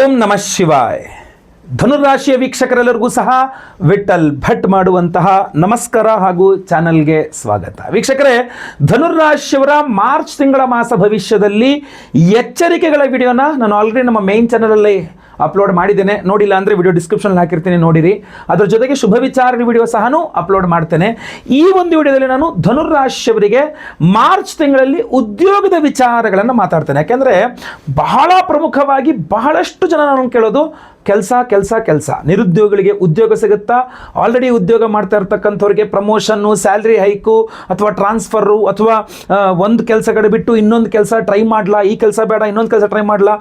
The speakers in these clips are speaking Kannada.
ಓಂ ನಮಃ ಶಿವಾಯ. ಧನುರಾಶಿಯ ವೀಕ್ಷಕರೆಲ್ಲರಿಗೂ ಸಹ ವಿಠಲ್ ಭಟ್ ಮಾಡುವಂತಹ ನಮಸ್ಕಾರ ಹಾಗೂ ಚಾನಲ್ಗೆ ಸ್ವಾಗತ. ವೀಕ್ಷಕರೇ, ಧನುರಾಶಿಯವರ ಮಾರ್ಚ್ ತಿಂಗಳ ಮಾಸ ಭವಿಷ್ಯದಲ್ಲಿ ಎಚ್ಚರಿಕೆಗಳ ವಿಡಿಯೋನ ನಾನು ಆಲ್ರೆಡಿ ನಮ್ಮ ಮೇನ್ ಚಾನಲಲ್ಲಿ ಅಪ್ಲೋಡ್ ಮಾಡಿದ್ದೇನೆ. ನೋಡಿಲ್ಲ ಅಂದರೆ ವಿಡಿಯೋ ಡಿಸ್ಕ್ರಿಪ್ಷನ್ಲ್ಲಿ ಹಾಕಿರ್ತೀನಿ, ನೋಡಿರಿ. ಅದರ ಜೊತೆಗೆ ಶುಭ ವಿಚಾರ ವಿಡಿಯೋ ಸಹ ಅಪ್ಲೋಡ್ ಮಾಡ್ತೇನೆ. ಈ ಒಂದು ವಿಡಿಯೋದಲ್ಲಿ ನಾನು ಧನುರಾಶಿಯವರಿಗೆ ಮಾರ್ಚ್ ತಿಂಗಳಲ್ಲಿ ಉದ್ಯೋಗದ ವಿಚಾರಗಳನ್ನು ಮಾತಾಡ್ತೇನೆ. ಯಾಕೆಂದರೆ ಬಹಳ ಪ್ರಮುಖವಾಗಿ ಬಹಳಷ್ಟು ಜನ ನಾನು ಕೇಳೋದು ಕೆಲಸ ನಿರುದ್ಯೋಗಿಗಳಿಗೆ ಉದ್ಯೋಗ ಸಿಗುತ್ತಾ, ಆಲ್ರೆಡಿ ಉದ್ಯೋಗ ಮಾಡ್ತಾ ಇರ್ತಕ್ಕಂಥವ್ರಿಗೆ ಪ್ರಮೋಷನ್ನು, ಸ್ಯಾಲ್ರಿ ಹೈಕು ಅಥವಾ ಟ್ರಾನ್ಸ್ಫರು, ಅಥವಾ ಒಂದು ಕೆಲಸ ಕಡೆ ಬಿಟ್ಟು ಇನ್ನೊಂದು ಕೆಲಸ ಟ್ರೈ ಮಾಡಲಾ, ಈ ಕೆಲಸ ಬೇಡ ಇನ್ನೊಂದು ಕೆಲಸ ಟ್ರೈ ಮಾಡಲಾ,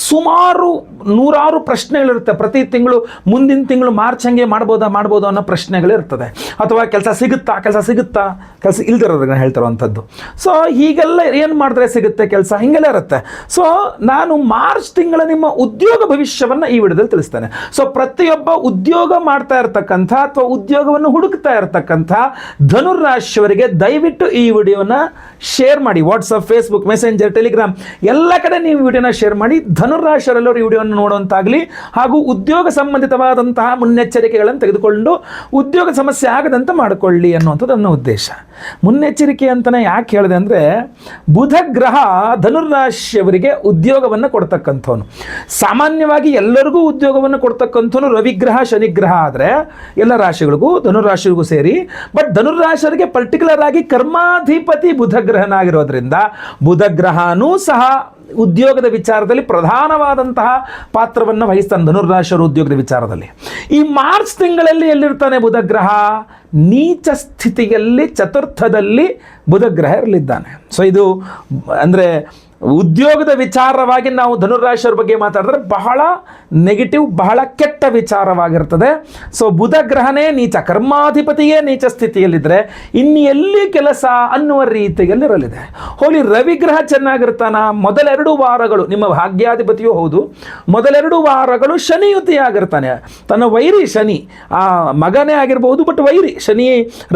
ಸುಮಾರು ನೂರಾರು ಪ್ರಶ್ನೆಗಳಿರುತ್ತೆ. ಪ್ರತಿ ತಿಂಗಳು ಮುಂದಿನ ತಿಂಗಳು ಮಾರ್ಚ್ ಹಂಗೆ ಮಾಡ್ಬೋದಾ ಅನ್ನೋ ಪ್ರಶ್ನೆಗಳಿರ್ತದೆ. ಅಥವಾ ಕೆಲಸ ಸಿಗುತ್ತಾ ಕೆಲಸ ಇಲ್ದಿರೋದನ್ನ ಹೇಳ್ತಿರೋವಂಥದ್ದು. ಸೊ ಹೀಗೆಲ್ಲ ಏನು ಮಾಡಿದ್ರೆ ಸಿಗುತ್ತೆ ಕೆಲಸ, ಹೀಗೆಲ್ಲ ಇರುತ್ತೆ. ಸೊ ನಾನು ಮಾರ್ಚ್ ತಿಂಗಳ ನಿಮ್ಮ ಉದ್ಯೋಗ ಭವಿಷ್ಯವನ್ನು ಈ ವಿಡಿಯೋದಲ್ಲಿ ತಿಳಿಸ್ತೇನೆ. ಸೊ ಪ್ರತಿಯೊಬ್ಬ ಉದ್ಯೋಗ ಮಾಡ್ತಾ ಇರತಕ್ಕಂಥ ಅಥವಾ ಉದ್ಯೋಗವನ್ನು ಹುಡುಕ್ತಾ ಇರತಕ್ಕಂಥ ಧನುರಾಶಿಯವರಿಗೆ ದಯವಿಟ್ಟು ಈ ವಿಡಿಯೋನ ಶೇರ್ ಮಾಡಿ. ವಾಟ್ಸಪ್, ಫೇಸ್ಬುಕ್, ಮೆಸೆಂಜರ್, ಟೆಲಿಗ್ರಾಮ್ ಎಲ್ಲ ಕಡೆ ನೀವು ವಿಡಿಯೋನ ಶೇರ್ ಮಾಡಿ. ಧನುರಾಶಿಯವರೆಲ್ಲರೂ ಈ ವಿಡಿಯೋನ ನೋಡುವಂತಾಗಲಿ, ಹಾಗೂ ಉದ್ಯೋಗ ಸಂಬಂಧಿತವಾದಂತಹ ಮುನ್ನೆಚ್ಚರಿಕೆಗಳನ್ನು ತೆಗೆದುಕೊಂಡು ಉದ್ಯೋಗ ಸಮಸ್ಯೆ ಆಗದಂತೆ ಮಾಡಿಕೊಳ್ಳಿ ಅನ್ನುವಂಥದ್ದು ನನ್ನ ಉದ್ದೇಶ. ಮುನ್ನೆಚ್ಚರಿಕೆ ಅಂತಲೇ ಯಾಕೆ ಹೇಳಿದೆ ಅಂದರೆ, ಬುಧ ಗ್ರಹ ಧನುರಾಶಿಯವರಿಗೆ ಉದ್ಯೋಗವನ್ನು ಕೊಡ್ತಕ್ಕಂಥವನು. ಸಾಮಾನ್ಯವಾಗಿ ಎಲ್ಲರಿಗೂ ಉದ್ಯೋಗವನ್ನು ಕೊಡ್ತಕ್ಕಂಥವನು ರವಿಗ್ರಹ, ಶನಿಗ್ರಹ ಆದರೆ ಎಲ್ಲ ರಾಶಿಗಳಿಗೂ ಧನುರಾಶಿಗಳಿಗೂ ಸೇರಿ. ಬಟ್ ಧನುರಾಶಿಯವರಿಗೆ ಪರ್ಟಿಕ್ಯುಲರ್ ಆಗಿ ಕರ್ಮಾಧಿಪತಿ ಬುಧ ಗ್ರಹನಾಗಿರೋದ್ರಿಂದ ಬುಧ ಗ್ರಹನೂ ಸಹ ಉದ್ಯೋಗದ ವಿಚಾರದಲ್ಲಿ ಪ್ರಧಾನವಾದಂತಹ ಪಾತ್ರವನ್ನು ವಹಿಸ್ತಾನೆ ಧನುರಾಶಿಯವರ ಉದ್ಯೋಗದ ವಿಚಾರದಲ್ಲಿ. ಈ ಮಾರ್ಚ್ ತಿಂಗಳಲ್ಲಿ ಎಲ್ಲಿರ್ತಾನೆ ಬುಧ ಗ್ರಹ? ನೀಚ ಸ್ಥಿತಿಯಲ್ಲಿ ಚತುರ್ಥದಲ್ಲಿ ಬುಧ ಗ್ರಹ ಇರಲಿದ್ದಾನೆ. ಸೊ ಇದು ಅಂದರೆ ಉದ್ಯೋಗದ ವಿಚಾರವಾಗಿ ನಾವು ಧನುರಾಶಿಯವರ ಬಗ್ಗೆ ಮಾತಾಡಿದ್ರೆ ಬಹಳ ನೆಗೆಟಿವ್, ಬಹಳ ಕೆಟ್ಟ ವಿಚಾರವಾಗಿರ್ತದೆ. ಸೊ ಬುಧ ಗ್ರಹನೇ ನೀಚ, ಕರ್ಮಾಧಿಪತಿಯೇ ನೀಚ ಸ್ಥಿತಿಯಲ್ಲಿದ್ದರೆ ಇನ್ನು ಎಲ್ಲಿ ಕೆಲಸ ಅನ್ನುವ ರೀತಿಯಲ್ಲಿರಲಿದೆ. ಹೋಲಿ ರವಿಗ್ರಹ ಚೆನ್ನಾಗಿರ್ತಾನ. ಮೊದಲೆರಡು ವಾರಗಳು ನಿಮ್ಮ ಭಾಗ್ಯಾಧಿಪತಿಯೂ ಹೌದು, ಮೊದಲೆರಡು ವಾರಗಳು ಶನಿಯುತಿಯಾಗಿರ್ತಾನೆ. ತನ್ನ ವೈರಿ ಶನಿ, ಆ ಮಗನೇ ಆಗಿರಬಹುದು, ಬಟ್ ವೈರಿ ಶನಿ,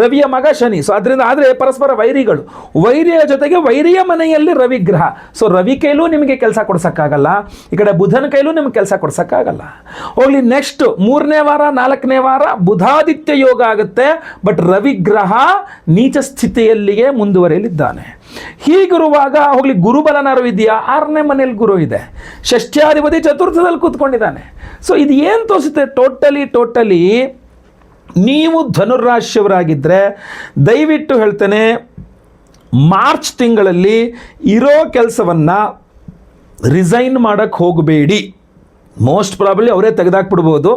ರವಿಯ ಮಗ ಶನಿ. ಸೊ ಅದರಿಂದ ಆದರೆ ಪರಸ್ಪರ ವೈರಿಗಳು, ವೈರಿಯ ಜೊತೆಗೆ ವೈರಿಯ ಮನೆಯಲ್ಲಿ ರವಿಗ್ರಹ. ಸೊ ರವಿ ಕೈಲೂ ನಿಮಗೆ ಕೆಲಸ ಕೊಡ್ಸೋಕ್ಕಾಗಲ್ಲ, ಈ ಕಡೆ ಬುಧನ ಕೈಲೂ ನಿಮಗೆ ಕೆಲಸ ಕೊಡ್ಸೋಕ್ಕಾಗಲ್ಲ. ಹೋಗ್ಲಿ, ನೆಕ್ಸ್ಟ್ 3ನೇ ವಾರ 4ನೇ ವಾರ ಬುಧಾದಿತ್ಯ ಯೋಗ ಆಗುತ್ತೆ. ಬಟ್ ರವಿಗ್ರಹ ನೀಚ ಸ್ಥಿತಿಯಲ್ಲಿಯೇ ಮುಂದುವರಿಯಲಿದ್ದಾನೆ. ಹೀಗಿರುವಾಗ ಹೋಗ್ಲಿ, ಗುರುಬಲನಾರು ಇದೆಯಾ? 6ನೇ ಮನೆಯಲ್ಲಿ ಗುರು ಇದೆ, ಷಷ್ಠ್ಯಾಧಿಪತಿ ಚತುರ್ಥದಲ್ಲಿ ಕೂತ್ಕೊಂಡಿದ್ದಾನೆ. ಸೊ ಇದು ಏನು ತೋರಿಸುತ್ತೆ? ಟೋಟಲಿ ನೀವು ಧನುರಾಶಿಯವರಾಗಿದ್ದರೆ ದಯವಿಟ್ಟು ಹೇಳ್ತೇನೆ, ಮಾರ್ಚ್ ತಿಂಗಳಲ್ಲಿ ಇರೋ ಕೆಲಸವನ್ನು ರಿಸೈನ್ ಮಾಡೋಕ್ಕೆ ಹೋಗಬೇಡಿ. ಮೋಸ್ಟ್ ಪ್ರಾಬಬ್ಲಿ ಅವರೇ ತೆಗೆದಾಕ್ಬಿಡ್ಬೋದು,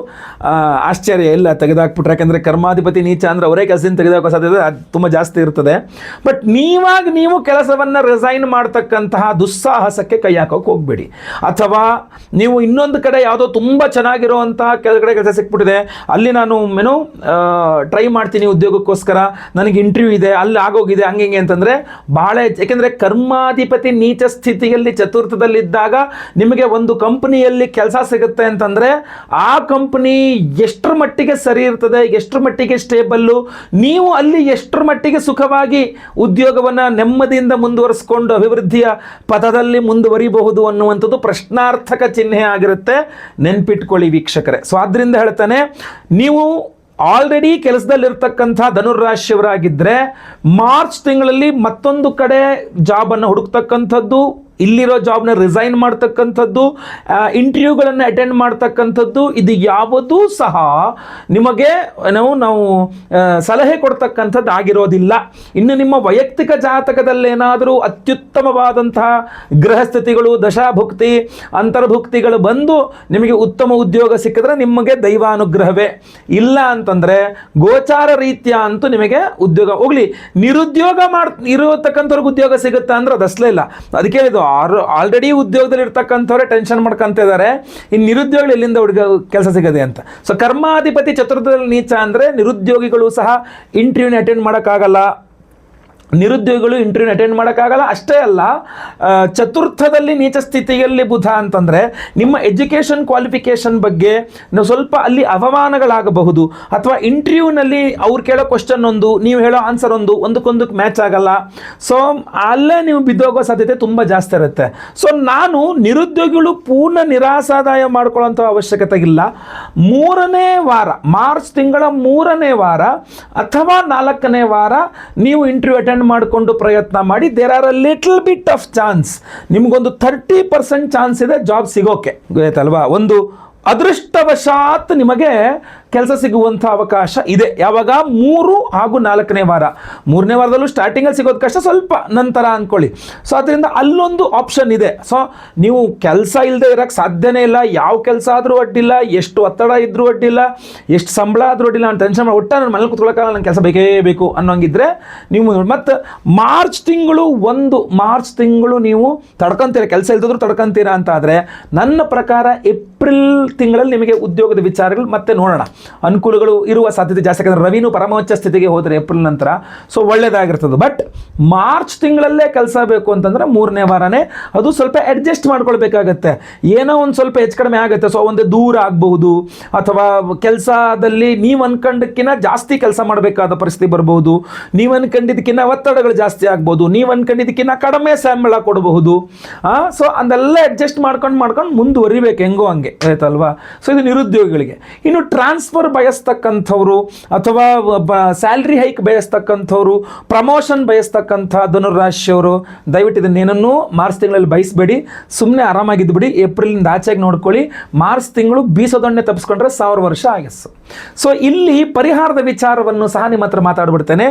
ಆಶ್ಚರ್ಯ ಇಲ್ಲ ತೆಗೆದಾಕ್ಬಿಟ್ರೆ. ಯಾಕೆಂದರೆ ಕರ್ಮಾಧಿಪತಿ ನೀಚ ಅಂದರೆ ಅವರೇ ಕೆಲಸದಿಂದ ತೆಗೆದಾಕೋ ಸಾಧ್ಯತೆ ಅದು ತುಂಬ ಜಾಸ್ತಿ ಇರ್ತದೆ. ಬಟ್ ನೀವು ಕೆಲಸವನ್ನು ರಿಸೈನ್ ಮಾಡ್ತಕ್ಕಂತಹ ದುಸ್ಸಾಹಸಕ್ಕೆ ಕೈ ಹಾಕೋಕೆ ಹೋಗಬೇಡಿ. ಅಥವಾ ನೀವು ಇನ್ನೊಂದು ಕಡೆ ಯಾವುದೋ ತುಂಬ ಚೆನ್ನಾಗಿರುವಂತಹ ಕೆಳಗಡೆ ಕೆಲಸ ಸಿಕ್ಬಿಟ್ಟಿದೆ, ಅಲ್ಲಿ ನಾನು ಟ್ರೈ ಮಾಡ್ತೀನಿ ಉದ್ಯೋಗಕ್ಕೋಸ್ಕರ, ನನಗೆ ಇಂಟರ್ವ್ಯೂ ಇದೆ, ಅಲ್ಲಿ ಆಗೋಗಿದೆ, ಹಂಗೆ ಅಂತಂದರೆ ಬಹಳ. ಯಾಕೆಂದರೆ ಕರ್ಮಾಧಿಪತಿ ನೀಚ ಸ್ಥಿತಿಯಲ್ಲಿ ಚತುರ್ಥದಲ್ಲಿದ್ದಾಗ ನಿಮಗೆ ಒಂದು ಕಂಪನಿಯಲ್ಲಿ ಕೆಲಸ ಸಿಗುತ್ತೆ ಅಂತಂದರೆ ಆ ಕಂಪನಿ ಎಷ್ಟರ ಮಟ್ಟಿಗೆ ಸರಿ ಇರ್ತದೆ, ಎಷ್ಟರ ಮಟ್ಟಿಗೆ ಸ್ಟೇಬಲ್ಲು, ನೀವು ಅಲ್ಲಿ ಎಷ್ಟರ ಮಟ್ಟಿಗೆ ಸುಖವಾಗಿ ಉದ್ಯೋಗವನ್ನು ನೆಮ್ಮದಿಯಿಂದ ಮುಂದುವರಿಸ್ಕೊಂಡು ಅಭಿವೃದ್ಧಿಯ ಪಥದಲ್ಲಿ ಮುಂದುವರಿಬಹುದು ಅನ್ನುವಂಥದ್ದು ಪ್ರಶ್ನಾರ್ಥಕ ಚಿಹ್ನೆ ಆಗಿರುತ್ತೆ. ನೆನ್ಪಿಟ್ಕೊಳ್ಳಿ ವೀಕ್ಷಕರೇ. ಸೊ ಆದ್ದರಿಂದ ಹೇಳ್ತಾನೆ, ನೀವು ಆಲ್ರೆಡಿ ಕೆಲಸದಲ್ಲಿರ್ತಕ್ಕಂಥ ಧನುರಾಶಿಯವರಾಗಿದ್ದರೆ ಮಾರ್ಚ್ ತಿಂಗಳಲ್ಲಿ ಮತ್ತೊಂದು ಕಡೆ ಜಾಬನ್ನು ಹುಡುಕ್ತಕ್ಕಂಥದ್ದು, ಇಲ್ಲಿರೋ ಜಾಬ್ನ ರಿಸೈನ್ ಮಾಡ್ತಕ್ಕಂಥದ್ದು, ಇಂಟರ್ವ್ಯೂಗಳನ್ನು ಅಟೆಂಡ್ ಮಾಡ್ತಕ್ಕಂಥದ್ದು, ಇದು ಯಾವುದೂ ಸಹ ನಿಮಗೆ ನಾವು ಸಲಹೆ ಕೊಡ್ತಕ್ಕಂಥದ್ದು ಆಗಿರೋದಿಲ್ಲ. ಇನ್ನು ನಿಮ್ಮ ವೈಯಕ್ತಿಕ ಜಾತಕದಲ್ಲೇನಾದರೂ ಅತ್ಯುತ್ತಮವಾದಂತಹ ಗ್ರಹಸ್ಥಿತಿಗಳು, ದಶಾಭುಕ್ತಿ, ಅಂತರ್ಭುಕ್ತಿಗಳು ಬಂದು ನಿಮಗೆ ಉತ್ತಮ ಉದ್ಯೋಗ ಸಿಕ್ಕಿದ್ರೆ ನಿಮಗೆ ದೈವಾನುಗ್ರಹವೇ. ಇಲ್ಲ ಅಂತಂದರೆ ಗೋಚಾರ ರೀತ್ಯ ಅಂತೂ ನಿಮಗೆ ಉದ್ಯೋಗ ಹೋಗಲಿ. ನಿರುದ್ಯೋಗ ಇರತಕ್ಕಂಥವ್ರಿಗೆ ಉದ್ಯೋಗ ಸಿಗುತ್ತಾ ಅಂದ್ರೆ ಅದಷ್ಟೇ ಇಲ್ಲ. ಅದಕ್ಕೆ ಇದು ಆಲ್ರೆಡಿ ಉದ್ಯೋಗದಲ್ಲಿ ಇರ್ತಕ್ಕಂಥವ್ರೆ ಟೆನ್ಷನ್ ಮಾಡ್ಕೊಂತ ಇದ್ದಾರೆ, ಇನ್ನು ನಿರುದ್ಯೋಗಿಗಳು ಎಲ್ಲಿಂದ ಕೆಲಸ ಸಿಗದೆ ಅಂತ. ಸೊ ಕರ್ಮಾಧಿಪತಿ ಚತುರ್ಥದಲ್ಲಿ ನೀಚ ಅಂದರೆ ನಿರುದ್ಯೋಗಿಗಳು ಸಹ ಇಂಟರ್ವ್ಯೂನ ಅಟೆಂಡ್ ಮಾಡೋಕ್ಕಾಗಲ್ಲ, ನಿರುದ್ಯೋಗಿಗಳು ಇಂಟರ್ವ್ಯೂ ಅಟೆಂಡ್ ಮಾಡೋಕ್ಕಾಗಲ್ಲ. ಅಷ್ಟೇ ಅಲ್ಲ, ಚತುರ್ಥದಲ್ಲಿ ನೀಚ ಸ್ಥಿತಿಯಲ್ಲಿ ಬುಧ ಅಂತಂದರೆ ನಿಮ್ಮ ಎಜುಕೇಷನ್ ಕ್ವಾಲಿಫಿಕೇಷನ್ ಬಗ್ಗೆ ನಾವು ಸ್ವಲ್ಪ ಅಲ್ಲಿ ಅವಮಾನಗಳಾಗಬಹುದು, ಅಥವಾ ಇಂಟರ್ವ್ಯೂನಲ್ಲಿ ಅವ್ರು ಕೇಳೋ ಕ್ವಶನ್ ಒಂದು, ನೀವು ಹೇಳೋ ಆನ್ಸರ್ ಒಂದಕ್ಕೊಂದಕ್ಕೆ ಮ್ಯಾಚ್ ಆಗಲ್ಲ. ಸೊ ಅಲ್ಲೇ ನೀವು ಬಿದ್ದೋಗೋ ಸಾಧ್ಯತೆ ತುಂಬ ಜಾಸ್ತಿ ಇರುತ್ತೆ. ಸೊ ನಾನು ನಿರುದ್ಯೋಗಿಗಳು ಪೂರ್ಣ ನಿರಾಸಾದಾಯ ಮಾಡ್ಕೊಳ್ಳೋಂಥ ಅವಶ್ಯಕತೆ ಇಲ್ಲ. 3ನೇ ವಾರ, ಮಾರ್ಚ್ ತಿಂಗಳ 3ನೇ ವಾರ ಅಥವಾ 4ನೇ ವಾರ ನೀವು ಇಂಟರ್ವ್ಯೂ ಅಟೆಂಡ್ ಮಾಡಿಕೊಂಡು ಪ್ರಯತ್ನ ಮಾಡಿ. There are a little bit of chance, ನಿಮಗೊಂದು 30% ಚಾನ್ಸ್ ಇದೆ ಜಾಬ್ ಸಿಗೋಕೆ, ಗೊತ್ತಲ್ವಾ? ಒಂದು ಅದೃಷ್ಟವಶಾತ್ ನಿಮಗೆ ಕೆಲಸ ಸಿಗುವಂಥ ಅವಕಾಶ ಇದೆ. ಯಾವಾಗ? 3 ಹಾಗೂ 4ನೇ ವಾರ. 3ನೇ ವಾರದಲ್ಲೂ ಸ್ಟಾರ್ಟಿಂಗಲ್ಲಿ ಸಿಗೋದು ಕಷ್ಟ, ಸ್ವಲ್ಪ ನಂತರ ಅಂದ್ಕೊಳ್ಳಿ. ಸೊ ಅದರಿಂದ ಅಲ್ಲೊಂದು ಆಪ್ಷನ್ ಇದೆ. ಸೊ ನೀವು ಕೆಲಸ ಇಲ್ಲದೆ ಇರೋಕ್ಕೆ ಸಾಧ್ಯನೇ ಇಲ್ಲ. ಯಾವ ಕೆಲಸ ಆದರೂ ಅಡ್ಡಿಲ್ಲ, ಎಷ್ಟು ಒತ್ತಡ ಇದ್ರೂ ಅಡ್ಡಿಲ್ಲ, ಎಷ್ಟು ಸಂಬಳ ಆದರೂ ಅಡ್ಡಿಲ್ಲ, ನಾನು ಟೆನ್ಷನ್ ಮಾಡಿ ಒಟ್ಟ ನಾನು ಮನೇಲಿ ಕೂತ್ಕೊಳ್ಳೋಕ್ಕಲ್ಲ, ನನ್ನ ಕೆಲಸ ಬೇಕೇ ಬೇಕು ಅನ್ನೋಂಗಿದ್ರೆ ನೀವು. ಮತ್ತು ಮಾರ್ಚ್ ತಿಂಗಳು ನೀವು ತಡ್ಕೊಂತೀರ, ಕೆಲಸ ಇಲ್ದಿದ್ರು ತಡ್ಕೊಂತೀರಾ ಅಂತ ಆದರೆ ನನ್ನ ಪ್ರಕಾರ ಏಪ್ರಿಲ್ ತಿಂಗಳಲ್ಲಿ ನಿಮಗೆ ಉದ್ಯೋಗದ ವಿಚಾರಗಳು ಮತ್ತೆ ನೋಡೋಣ. ಅನುಕೂಲಗಳು ಇರುವ ಸಾಧ್ಯತೆ ಜಾಸ್ತಿ, ಯಾಕಂದರೆ ರವಿನೂ ಪರಮೋಚ್ಚ ಸ್ಥಿತಿಗೆ ಹೋದರೆ ಏಪ್ರಿಲ್ ನಂತರ. ಸೊ ಒಳ್ಳೆಯದಾಗಿರ್ತದೆ. ಬಟ್ ಮಾರ್ಚ್ ತಿಂಗಳಲ್ಲೇ ಕೆಲಸ ಬೇಕು ಅಂತಂದರೆ 3ನೇ ವಾರನೇ. ಅದು ಸ್ವಲ್ಪ ಅಡ್ಜಸ್ಟ್ ಮಾಡ್ಕೊಳ್ಬೇಕಾಗತ್ತೆ. ಏನೋ ಒಂದು ಸ್ವಲ್ಪ ಹೆಚ್ಚು ಕಡಿಮೆ ಆಗುತ್ತೆ. ಸೊ ಒಂದು ದೂರ ಆಗಬಹುದು, ಅಥವಾ ಕೆಲಸದಲ್ಲಿ ನೀವು ಅನ್ಕೊಂಡಕ್ಕಿಂತ ಜಾಸ್ತಿ ಕೆಲಸ ಮಾಡಬೇಕಾದ ಪರಿಸ್ಥಿತಿ ಬರ್ಬೋದು, ನೀವು ಅನ್ಕೊಂಡಿದ್ದಕ್ಕಿಂತ ಒತ್ತಡಗಳು ಜಾಸ್ತಿ ಆಗ್ಬೋದು, ನೀವು ಅನ್ಕೊಂಡಿದ್ದಕ್ಕಿಂತ ಕಡಿಮೆ ಸಂಬಳ ಕೊಡಬಹುದು. ಸೊ ಅದೆಲ್ಲ ಅಡ್ಜಸ್ಟ್ ಮಾಡ್ಕೊಂಡು ಮುಂದುವರಿಬೇಕು ಹೆಂಗೋ ಹಂಗೆ, ಆಯ್ತಲ್ವಾ? ಸೊ ಇದು ನಿರುದ್ಯೋಗಿಗಳಿಗೆ. ಇನ್ನು ಟ್ರಾನ್ಸ್ಫರ್ ಬಯಸ್ತಕ್ಕಂಥವ್ರು, ಅಥವಾ ಸ್ಯಾಲ್ರಿ ಹೈಕ್ ಬಯಸ್ತಕ್ಕಂಥವ್ರು, ಪ್ರಮೋಷನ್ ಬಯಸ್ತಕ್ಕಂಥ ಧನುರಾಶಿಯವರು ದಯವಿಟ್ಟು ಇದನ್ನೇನನ್ನೂ ಮಾರ್ಚ್ ತಿಂಗಳಲ್ಲಿ ಬಯಸಬೇಡಿ. ಸುಮ್ಮನೆ ಆರಾಮಾಗಿದ್ದು ಬಿಡಿ. ಏಪ್ರಿಲಿಂದ ಆಚೆಗೆ ನೋಡ್ಕೊಳ್ಳಿ. ಮಾರ್ಚ್ ತಿಂಗಳು ಬೀಸೋದನ್ನೇ ತಪ್ಪಿಸ್ಕೊಂಡ್ರೆ 1000 ವರ್ಷ ಆಗಸ್ಸು. ಸೊ ಇಲ್ಲಿ ಪರಿಹಾರದ ವಿಚಾರವನ್ನು ಸಹ ನಿಮ್ಮ ಹತ್ರ ಮಾತಾಡ್ಬಿಡ್ತೇನೆ.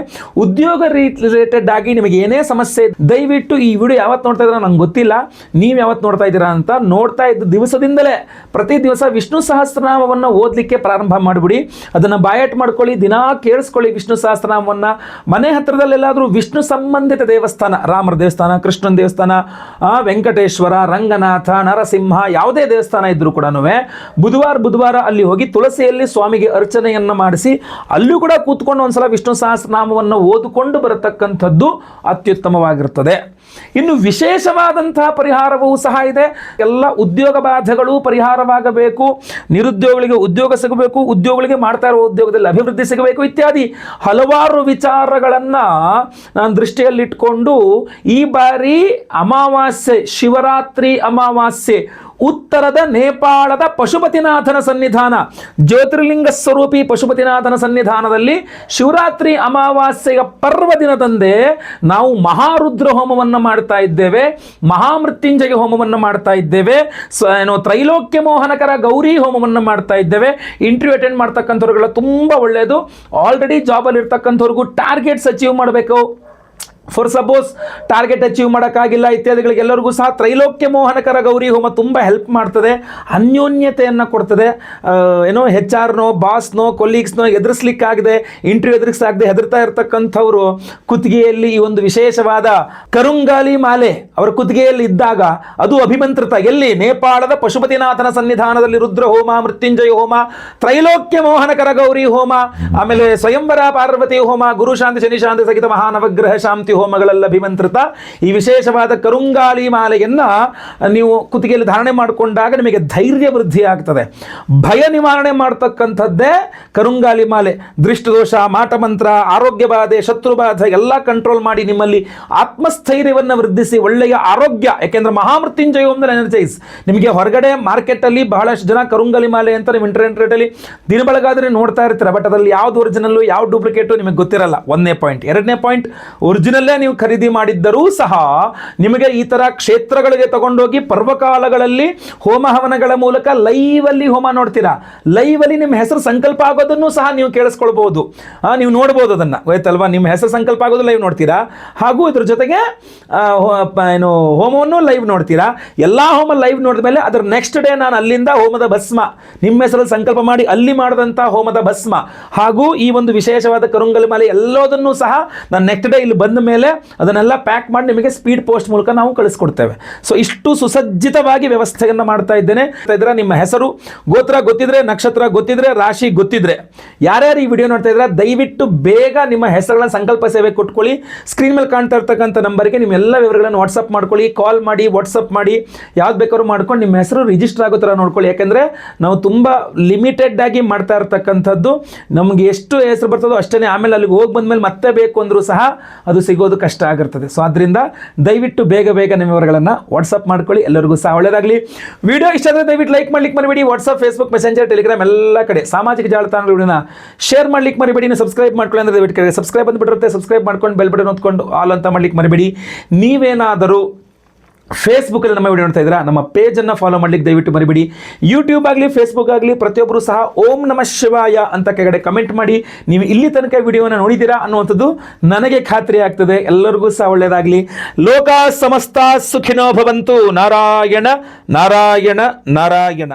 ಉದ್ಯೋಗ ರಿಲೇಟೆಡ್ ಆಗಿ ನಿಮಗೆ ಏನೇ ಸಮಸ್ಯೆ, ದಯವಿಟ್ಟು ಈ ವಿಡಿಯೋ ಯಾವತ್ತು ನೋಡ್ತಾ ಇದ್ದೀರಾ ನಂಗೆ ಗೊತ್ತಿಲ್ಲ, ನೀವು ಯಾವತ್ತು ನೋಡ್ತಾ ಇದ್ದೀರಾ ಅಂತ. ನೋಡ್ತಾ ಇದ್ದ ದಿವಸದಿಂದಲೇ ಪ್ರತಿ ದಿವಸ ವಿಷ್ಣು ಸಹಸ್ರನಾಮವನ್ನು ಓದಲಿಕ್ಕೆ ಪ್ರಾರಂಭ ಮಾಡಿಬಿಡಿ. ಅದನ್ನು ಬಾಯಟ್ ಮಾಡ್ಕೊಳ್ಳಿ, ದಿನಾ ಕೇಳಿಸ್ಕೊಳ್ಳಿ ವಿಷ್ಣು ಸಹಸ್ರನಾಮವನ್ನು. ಮನೆ ಹತ್ತಿರದಲ್ಲೆಲ್ಲಾದರೂ ವಿಷ್ಣು ಸಂಬಂಧಿತ ದೇವಸ್ಥಾನ, ರಾಮರ ದೇವಸ್ಥಾನ, ಕೃಷ್ಣನ ದೇವಸ್ಥಾನ, ವೆಂಕಟೇಶ್ವರ, ರಂಗನಾಥ, ನರಸಿಂಹ, ಯಾವುದೇ ದೇವಸ್ಥಾನ ಇದ್ದರೂ ಕೂಡ ಬುಧವಾರ ಅಲ್ಲಿ ಹೋಗಿ ತುಳಸಿಯಲ್ಲಿ ಸ್ವಾಮಿಗೆ ಅರ್ಚನೆಯನ್ನು ಮಾಡಿಸಿ ಅಲ್ಲೂ ಕೂಡ ಕೂತ್ಕೊಂಡು ಒಂದ್ಸಲ ವಿಷ್ಣು ಸಹಸ್ರನಾಮವನ್ನು ಓದಿಕೊಂಡು ಬರತಕ್ಕಂಥದ್ದು ಅತ್ಯುತ್ತಮವಾಗಿರ್ತದೆ. ಇನ್ನು ವಿಶೇಷವಾದಂತಹ ಪರಿಹಾರವೂ ಸಹ ಇದೆ. ಎಲ್ಲ ಉದ್ಯೋಗ ಬಾಧೆಗಳು ಪರಿಹಾರವಾಗಬೇಕು, ನಿರುದ್ಯೋಗಿಗಳಿಗೆ ಉದ್ಯೋಗ ಸಿಗಬೇಕು, ಉದ್ಯೋಗಿಗಳಿಗೆ ಮಾಡ್ತಾ ಇರುವ ಉದ್ಯೋಗದಲ್ಲಿ ಅಭಿವೃದ್ಧಿ ಸಿಗಬೇಕು, ಇತ್ಯಾದಿ ಹಲವಾರು ವಿಚಾರಗಳನ್ನು ನಾನು ದೃಷ್ಟಿಯಲ್ಲಿಟ್ಕೊಂಡು ಈ ಬಾರಿ ಅಮಾವಾಸ್ಯೆ, ಶಿವರಾತ್ರಿ ಅಮಾವಾಸ್ಯೆ, ಉತ್ತರದ ನೇಪಾಳದ ಪಶುಪತಿನಾಥನ ಸನ್ನಿಧಾನ, ಜ್ಯೋತಿರ್ಲಿಂಗ ಸ್ವರೂಪಿ ಪಶುಪತಿನಾಥನ ಸನ್ನಿಧಾನದಲ್ಲಿ ಶಿವರಾತ್ರಿ ಅಮಾವಾಸ್ಯೆಯ ಪರ್ವದಿನದಂದೇ ನಾವು ಮಹಾರುದ್ರ ಹೋಮವನ್ನು ಮಾಡ್ತಾ ಇದ್ದೇವೆ, ಮಹಾಮೃತ್ಯುಂಜಯ ಹೋಮವನ್ನು ಮಾಡ್ತಾ ಇದ್ದೇವೆ, ತ್ರೈಲೋಕ್ಯ ಮೋಹನಕರ ಗೌರಿ ಹೋಮವನ್ನು ಮಾಡ್ತಾ ಇದ್ದೇವೆ. ಇಂಟರ್ವ್ಯೂ ಅಟೆಂಡ್ ಮಾಡ್ತಕ್ಕಂಥವ್ರಿಗೆಲ್ಲ ತುಂಬ ಒಳ್ಳೆಯದು. ಆಲ್ರೆಡಿ ಜಾಬಲ್ಲಿ ಇರ್ತಕ್ಕಂಥವ್ರಿಗೂ ಟಾರ್ಗೆಟ್ಸ್ ಅಚೀವ್ ಮಾಡಬೇಕು. ಫಾರ್ ಸಪೋಸ್ ಟಾರ್ಗೆಟ್ ಅಚೀವ್ ಮಾಡೋಕ್ಕಾಗಿಲ್ಲ ಇತ್ಯಾದಿಗಳಿಗೆ ಎಲ್ಲರಿಗೂ ಸಹ ತ್ರೈಲೋಕ್ಯ ಮೋಹನಕರ ಗೌರಿ ಹೋಮ ತುಂಬ ಹೆಲ್ಪ್ ಮಾಡ್ತದೆ, ಅನ್ಯೋನ್ಯತೆಯನ್ನು ಕೊಡ್ತದೆ. HR ನೋ, ಬಾಸ್ನೋ, ಕೊಲೀಗ್ಸ್ನೋ ಎದುರಿಸ್ಲಿಕ್ಕಾಗದೆ, ಇಂಟರ್ವ್ಯೂ ಎದುರಿಸಾಗದೆ ಹೆದರ್ತಾ ಇರ್ತಕ್ಕಂಥವ್ರು ಕುತ್ತಿಗೆಯಲ್ಲಿ ಈ ಒಂದು ವಿಶೇಷವಾದ ಕರುಂಗಾಲಿ ಮಾಲೆ ಅವರ ಕುತ್ತಿಗೆಯಲ್ಲಿ ಇದ್ದಾಗ ಅದು ಅಭಿಮಂತ್ರಿತ, ಎಲ್ಲಿ? ನೇಪಾಳದ ಪಶುಪತಿನಾಥನ ಸನ್ನಿಧಾನದಲ್ಲಿ ರುದ್ರ ಹೋಮ, ಮೃತ್ಯುಂಜಯ ಹೋಮ, ತ್ರೈಲೋಕ್ಯ ಮೋಹನಕರ ಗೌರಿ ಹೋಮ, ಆಮೇಲೆ ಸ್ವಯಂವರ ಪಾರ್ವತಿ ಹೋಮ, ಗುರು ಶಾಂತಿ ಶನಿ ಶಾಂತಿ ಸಹಿತ ಮಹಾನವಗ್ರಹ ಶಾಂತಿ ಹೋಮಗಳೆಲ್ಲ ಅಭಿಮಂತ್ರಿತ. ಈ ವಿಶೇಷವಾದ ಕರುಂಗಾಳಿ ಮಾಲೆಯನ್ನು ನೀವು ಕುತ್ತಿಗೆಯಲ್ಲಿ ಧಾರಣೆ ಮಾಡಿಕೊಂಡಾಗ ನಿಮಗೆ ಧೈರ್ಯ ವೃದ್ಧಿ ಆಗ್ತದೆ. ಭಯ ನಿವಾರಣೆ ಮಾಡ್ತಕ್ಕಂಥದ್ದೇ ಕರುಂಗಾಲಿ ಮಾಲೆ. ದೃಷ್ಟದೋಷ, ಮಾಟಮಂತ್ರ, ಆರೋಗ್ಯ ಬಾಧೆ, ಶತ್ರು ಬಾಧೆ ಎಲ್ಲ ಕಂಟ್ರೋಲ್ ಮಾಡಿ ನಿಮ್ಮಲ್ಲಿ ಆತ್ಮಸ್ಥೈರ್ಯವನ್ನು ವೃದ್ಧಿಸಿ ಒಳ್ಳೆಯ ಆರೋಗ್ಯ. ಯಾಕೆಂದ್ರೆ ಮಹಾಮೃತ್ಯುಂಜಯ ಹೋಮದಲ್ಲಿ ಎನರ್ಜೈಸ್. ನಿಮಗೆ ಹೊರಗಡೆ ಮಾರ್ಕೆಟಲ್ಲಿ ಬಹಳಷ್ಟು ಜನ ಕರುಂಗಾಲಿ ಮಾಲೆ ಅಂತ ನೀವು ಇಂಟರ್ನೆಟಲ್ಲಿ ದಿನ ಬೆಳಗಾದ್ರೆ ನೋಡ್ತಾ ಇರ್ತೀರ. ಬಟ್ ಅದರಲ್ಲಿ ಯಾವ್ದು ಒರಿಜಿನಲ್ಲು ಯಾವ್ದು ಡೂಪ್ಲಿಕೇಟು ನಿಮಗೆ ಗೊತ್ತಿರಲ್ಲ. 1ನೇ ಪಾಯಿಂಟ್. 2ನೇ ಪಾಯಿಂಟ್, ಒರಿಜಿನಲ್ಲೇ ನೀವು ಖರೀದಿ ಮಾಡಿದ್ದರೂ ಸಹ ನಿಮಗೆ ಈ ತರ ಕ್ಷೇತ್ರಗಳಿಗೆ ತಗೊಂಡೋಗಿ ಪರ್ವಕಾಲಗಳಲ್ಲಿ ಹೋಮ ಹವನಗಳ ಮೂಲಕ ಲೈವಲ್ಲಿ ಹೋಮ ನೋಡ್ತೀರಾ. ಲೈವಲ್ಲಿ ನಿಮ್ಮ ಹೆಸರು ಸಂಕಲ್ಪ ಆಗೋದನ್ನು ಸಹ ನೀವು ಕೇಳಿಸ್ಕೊಳ್ಬಹುದು, ನೀವು ನೋಡ್ಬೋದು ಅದನ್ನ, ಗೊತ್ತಲ್ವಾ? ನಿಮ್ಮ ಹೆಸರು ಸಂಕಲ್ಪ ಆಗೋದು ಲೈವ್ ನೋಡ್ತೀರಾ, ಹಾಗೂ ಇದ್ರ ಜೊತೆಗೆ ಹೋಮವನ್ನು ಲೈವ್ ನೋಡ್ತೀರಾ. ಎಲ್ಲಾ ಹೋಮ ಲೈವ್ ನೋಡಿದ ಮೇಲೆ ಅದರ ನೆಕ್ಸ್ಟ್ ಡೇ ನಾನು ಅಲ್ಲಿಂದ ಹೋಮದ ಭಸ್ಮ ನಿಮ್ಮ ಹೆಸರಲ್ಲಿ ಸಂಕಲ್ಪ ಮಾಡಿ ಅಲ್ಲಿ ಮಾಡಿದಂಥ ಹೋಮದ ಭಸ್ಮ ಹಾಗೂ ಈ ಒಂದು ವಿಶೇಷವಾದ ಕರುಂಗಲಿ ಮಾಲೆ ಎಲ್ಲದನ್ನೂ ಸಹ ನಾನು ನೆಕ್ಸ್ಟ್ ಡೇ ಇಲ್ಲಿ ಬಂದ ಮೇಲೆ ಅದನ್ನೆಲ್ಲ ಪ್ಯಾಕ್ ಮಾಡಿ ನಿಮಗೆ ಸ್ಪೀಡ್ ಪೋಸ್ಟ್ ಮೂಲಕ ನಾವು ಕಳಿಸ್ಕೊಡ್ತೇವೆ. ಸೊ ಇಷ್ಟು ಸುಸಜ್ಜಿತವಾಗಿ ವ್ಯವಸ್ಥೆಯನ್ನು ಮಾಡ್ತಾ ಇದ್ದೇನೆ. ನಿಮ್ಮ ಹೆಸರು ಗೋತ್ರ ಗೊತ್ತಿದ್ರೆ, ನಕ್ಷತ್ರ ಗೊತ್ತಿದ್ರೆ, ರಾಶಿ ಗೊತ್ತಿದ್ರೆ, ಯಾರ್ಯಾರು ಈ ವಿಡಿಯೋ ನೋಡ್ತಾ ಇದ್ರೆ ದಯವಿಟ್ಟು ಬೇಗ ನಿಮ್ಮ ಹೆಸರುಗಳನ್ನ ಸಂಕಲ್ಪ ಸೇವೆ ಕೊಟ್ಕೊಳ್ಳಿ. ಸ್ಕ್ರೀನ್ ಮೇಲೆ ಕಾಣ್ತಾ ಇರ್ತಕ್ಕಂಥ ನಂಬರ್ಗೆ ನಿಮ್ಮ ಎಲ್ಲ ವಿವರಗಳನ್ನು ವಾಟ್ಸಪ್ ಮಾಡ್ಕೊಳ್ಳಿ, ಕಾಲ್ ಮಾಡಿ, ವಾಟ್ಸಪ್ ಮಾಡಿ, ಯಾವ್ದು ಬೇಕಾದ್ರೂ ಮಾಡ್ಕೊಂಡು ನಿಮ್ಮ ಹೆಸರು ರಿಜಿಸ್ಟರ್ ಆಗೋ ಥರ ನೋಡ್ಕೊಳ್ಳಿ. ಯಾಕೆಂದರೆ ನಾವು ತುಂಬ ಲಿಮಿಟೆಡ್ ಆಗಿ ಮಾಡ್ತಾ ಇರ್ತಕ್ಕಂಥದ್ದು. ನಮಗೆ ಎಷ್ಟು ಹೆಸರು ಬರ್ತದೋ ಅಷ್ಟೇ, ಆಮೇಲೆ ಅಲ್ಲಿಗೆ ಹೋಗಿ ಬಂದಮೇಲೆ ಮತ್ತೆ ಬೇಕು ಅಂದರೂ ಸಹ ಅದು ಸಿಗೋದು ಕಷ್ಟ ಆಗಿರ್ತದೆ. ಸೊ ಆದ್ದರಿಂದ ದಯವಿಟ್ಟು ಬೇಗ ನಿಮ್ಮ ವಿವರಗಳನ್ನು ವಾಟ್ಸಪ್ ಮಾಡ್ಕೊಳ್ಳಿ. ಎಲ್ಲರಿಗೂ ಸಹ ಒಳ್ಳೆಯದಾಗಲಿ. ವಿಡಿಯೋ ಇಷ್ಟ ಆದರೆ ದಯವಿಟ್ಟು ಲೈಕ್ ಮಾಡ್ಲಿಕ್ಕೆ ಮರಿಬೇಡಿ. ವಾಟ್ಸಪ್, ಫೇಸ್ಬುಕ್, ಮೆಸೆಂಜರ್, ಟೆಲಿಗ್ರಾಮ್ ಎಲ್ಲ ಕಡೆ ಸಾಮಾಜಿಕ ಜಾಲತಾಣಗಳ ವಿಡಿಯೋನ ಶೇರ್ ಮಾಡ್ಲಿಕ್ಕೆ ಮರಿಬೇಡಿ. ಸಬ್ಸ್ಕ್ರೈಬ್ ಮಾಡ್ಕೊಳ್ಳಿ ಅಂದರೆ ದಯವಿಟ್ಟು ಸಬ್ಸ್ಕ್ರೈಬ್ ಬಂದುಬಿಟ್ಟಿರುತ್ತೆ, ಸಬ್ಸ್ಕ್ರೈಬ್ ಮಾಡ್ಕೊಂಡು ಬೆಲ್ ಬಟನ್ ಹೊತ್ಕೊಂಡು ಆಲ್ ಅಂತ ಮಾಡ್ಲಿಕ್ಕೆ ಮರಿಬೇಡಿ. ನೀವೇನಾದರೂ ಫೇಸ್ಬುಕ್ಕಲ್ಲಿ ನಮ್ಮ ವಿಡಿಯೋ ನೋಡ್ತಾ ಇದ್ದೀರಾ, ನಮ್ಮ ಪೇಜನ್ನು ಫಾಲೋ ಮಾಡ್ಲಿಕ್ಕೆ ದಯವಿಟ್ಟು ಮರಿಬೇಡಿ. ಯೂಟ್ಯೂಬ್ ಆಗಲಿ, ಫೇಸ್ಬುಕ್ ಆಗಲಿ, ಪ್ರತಿಯೊಬ್ಬರು ಸಹ ಓಂ ನಮಃ ಶಿವಾಯ ಅಂತ ಕೆಳಗಡೆ ಕಮೆಂಟ್ ಮಾಡಿ. ನೀವು ಇಲ್ಲಿ ತನಕ ವಿಡಿಯೋನ ನೋಡಿದ್ದೀರಾ ಅನ್ನುವಂಥದ್ದು ನನಗೆ ಖಾತ್ರಿ ಆಗ್ತದೆ. ಎಲ್ಲರಿಗೂ ಸಹ ಒಳ್ಳೆಯದಾಗಲಿ. ಲೋಕ ಸಮಸ್ತ ಸುಖಿನೋ ಭವಂತು. ನಾರಾಯಣ ನಾರಾಯಣ ನಾರಾಯಣ.